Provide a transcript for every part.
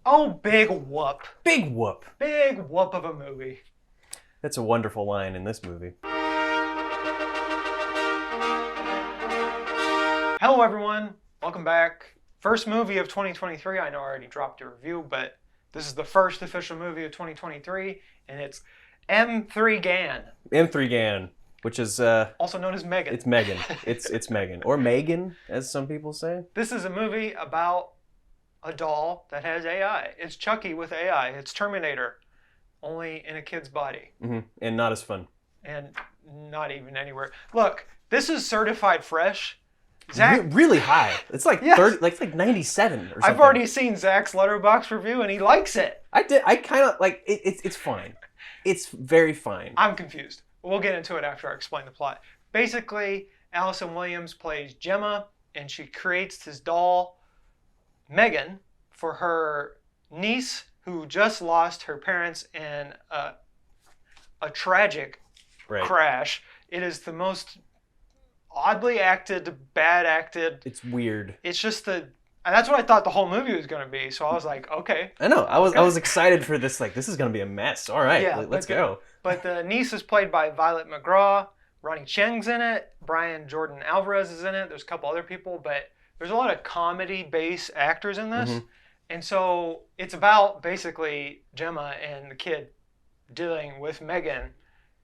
Oh, big whoop. Big whoop. Big whoop of a movie. That's a wonderful line in this movie. Hello, everyone. Welcome back. First movie of 2023. I know I already dropped a review, but this is the first official movie of 2023, and it's M3GAN. M3GAN, which is also known as M3GAN. It's M3GAN. It's M3GAN, or Megan, as some people say. This is a movie about a doll that has AI. It's Chucky with AI. It's Terminator, only in a kid's body. Mm-hmm. And not as fun. And not even anywhere. Look, this is certified fresh. Zach, really high. It's like 30, like it's like 97 or something. I've already seen Zach's Letterboxd review and he likes it. I did. I kind of like it. It's fine. It's very fine. I'm confused. We'll get into it after I explain the plot. Basically, Allison Williams plays Gemma, and she creates this doll, M3GAN, for her niece who just lost her parents in a tragic crash. It is the most oddly acted, bad acted. It's weird. It's just and that's what I thought the whole movie was going to be. So I was like, okay. I know. I was excited for this. Like, this is going to be a mess. All right, yeah, let's go. But the niece is played by Violet McGraw. Ronnie Cheng's in it. Brian Jordan Alvarez is in it. There's a couple other people, but there's a lot of comedy-based actors in this. Mm-hmm. And so it's about basically Gemma and the kid dealing with M3GAN,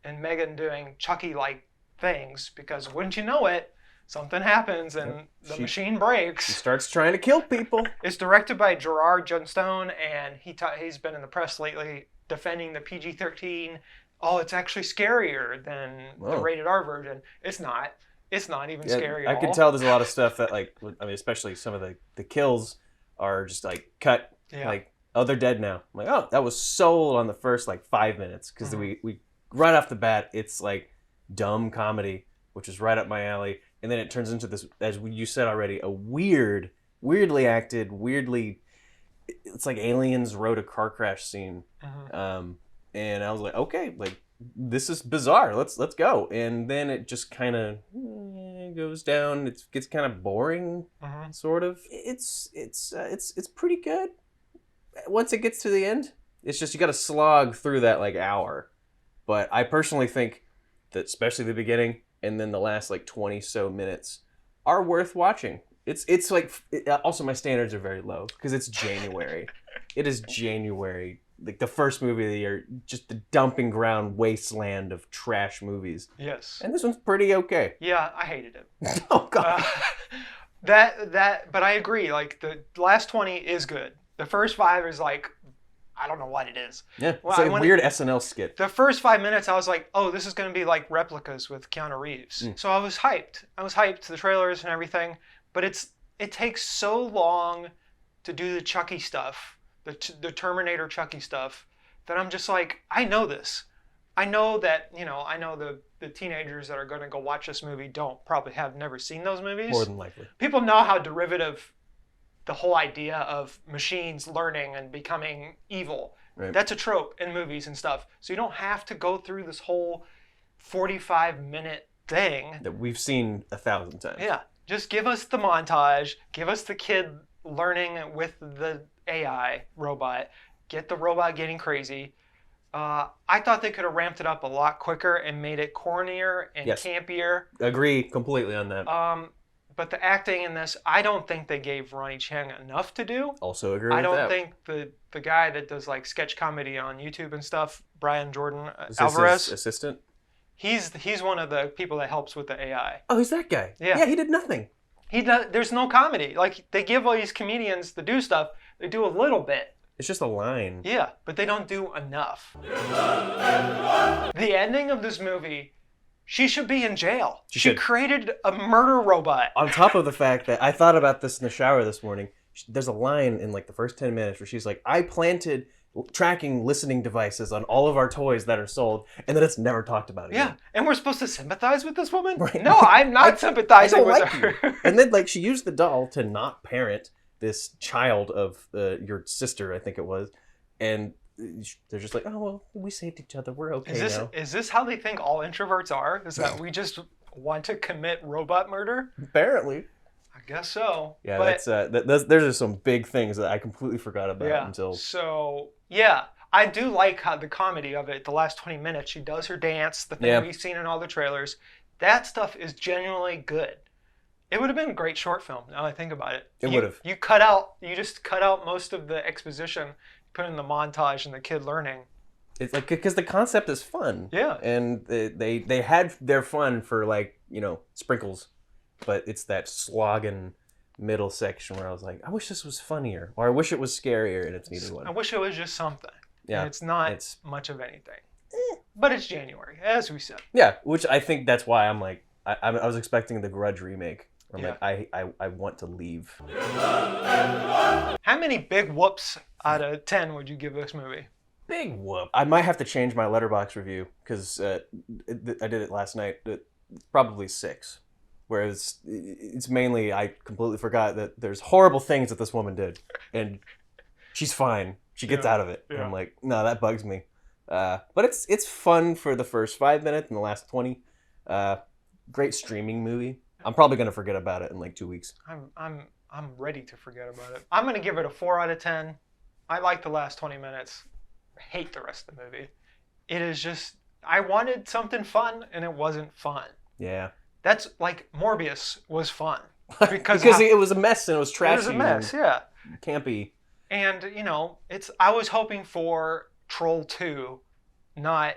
and M3GAN doing Chucky-like things, because wouldn't you know it, something happens and the machine breaks. She starts trying to kill people. It's directed by Gerard Johnstone, and he's been in the press lately defending the PG-13. Oh, it's actually scarier than the rated R version. It's not. It's not even scary at all. I can tell there's a lot of stuff that, like, I mean, especially some of the kills are just like cut. Yeah. Like, oh, they're dead now. I'm like, oh, that was sold on the first like 5 minutes, because we right off the bat, it's like dumb comedy, which is right up my alley. And then it turns into this, as you said already, a weirdly acted, it's like aliens wrote a car crash scene. Mm-hmm. And I was like, okay, like, this is bizarre. Let's go. And then it just kind of goes down. It gets kind of boring, sort of. It's pretty good. Once it gets to the end, it's just you got to slog through that like hour. But I personally think that especially the beginning and then the last like 20 so minutes are worth watching. It's like, also my standards are very low because it's January. It is January. Like the first movie of the year, just the dumping ground wasteland of trash movies. Yes. And this one's pretty okay. Yeah, I hated it. Oh God. But I agree. Like the last 20 is good. The first 5 is like, I don't know what it is. Yeah, it's like a weird SNL skit. The first 5 minutes, I was like, oh, this is going to be like Replicas with Keanu Reeves. So I was hyped. The trailers and everything. But it takes so long to do the Chucky stuff, the Terminator Chucky stuff, that I'm just like, I know this. I know that, I know the teenagers that are going to go watch this movie probably have never seen those movies. More than likely. People know how derivative the whole idea of machines learning and becoming evil. Right. That's a trope in movies and stuff. So you don't have to go through this whole 45-minute thing. That we've seen 1,000 times. Yeah. Just give us the montage. Give us the kid learning with the AI robot. Get the robot getting crazy. I thought they could have ramped it up a lot quicker and made it cornier and campier. Agree completely on that. But the acting in this, I don't think they gave Ronnie Cheng enough to do. Also agree with that. I don't think the guy that does like sketch comedy on YouTube and stuff, Brian Jordan Alvarez. His assistant? He's one of the people that helps with the AI. Oh, he's that guy. Yeah, he did nothing. There's no comedy. Like, they give all these comedians to do stuff. They do a little bit. It's just a line. Yeah, but they don't do enough. The ending of this movie, she should be in jail. She created a murder robot. On top of the fact that I thought about this in the shower this morning, there's a line in like the first 10 minutes where she's like, I planted tracking listening devices on all of our toys that are sold, and then it's never talked about again. Yeah, and we're supposed to sympathize with this woman? Right. No, I'm not sympathizing with her. And then like she used the doll to not parent this child of your sister, I think it was, and they're just like, oh, well, we saved each other. We're okay now. Is this how they think all introverts are? Is that we just want to commit robot murder? Apparently. guess so. Yeah, but, that's those are some big things that I completely forgot about yeah. until. So yeah, I do like how the comedy of it. The last 20 minutes, she does her dance, the thing Yeah. we've seen in all the trailers. That stuff is genuinely good. It would have been a great short film. Now I think about it. It would have. You just cut out most of the exposition, put in the montage and the kid learning. It's like because the concept is fun. Yeah. And they had their fun for like sprinkles, but it's that slogging middle section where I was like, I wish this was funnier, or I wish it was scarier, and it's neither one. I wish it was just something. Yeah. And it's not much of anything. But it's January, as we said. Yeah, which I think that's why I'm like I was expecting the Grudge remake. I'm like I want to leave. How many big whoops out of 10 would you give this movie? Big whoop. I might have to change my Letterboxd review because I did it last night. Probably 6. Whereas it's mainly I completely forgot that there's horrible things that this woman did, and she's fine. She gets out of it. And I'm like, no, that bugs me. But it's fun for the first 5 minutes and the last 20. Great streaming movie. I'm probably gonna forget about it in like 2 weeks. I'm ready to forget about it. I'm gonna give it a 4 out of 10. I like the last 20 minutes. Hate the rest of the movie. It is just I wanted something fun and it wasn't fun. Yeah. That's like Morbius was fun because it was a mess and it was trashy. It was a mess, yeah. Campy. And I was hoping for Troll 2, not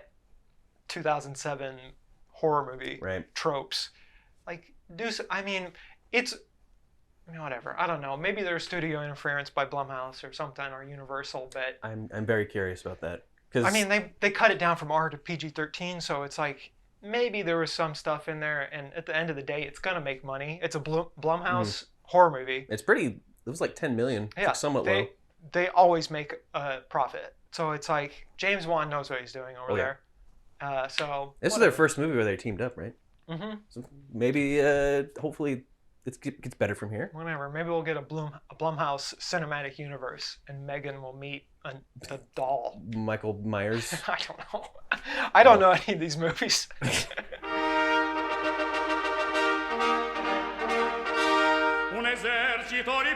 2007 horror movie tropes. Like it's whatever. I don't know. Maybe there's studio interference by Blumhouse or something or Universal, but I'm very curious about that. They cut it down from R to PG-13, so it's like maybe there was some stuff in there, and at the end of the day, it's gonna make money. It's a Blumhouse horror movie. It's pretty. It was like 10 million. Yeah, like somewhat low. They always make a profit, so it's like James Wan knows what he's doing over there. So this is their first movie where they teamed up, right? Mm-hmm. So maybe, hopefully, it gets better from here. Whatever. Maybe we'll get a Blumhouse cinematic universe, and M3GAN will meet a doll. Michael Myers. I don't know. I don't know any of these movies. Un esercito di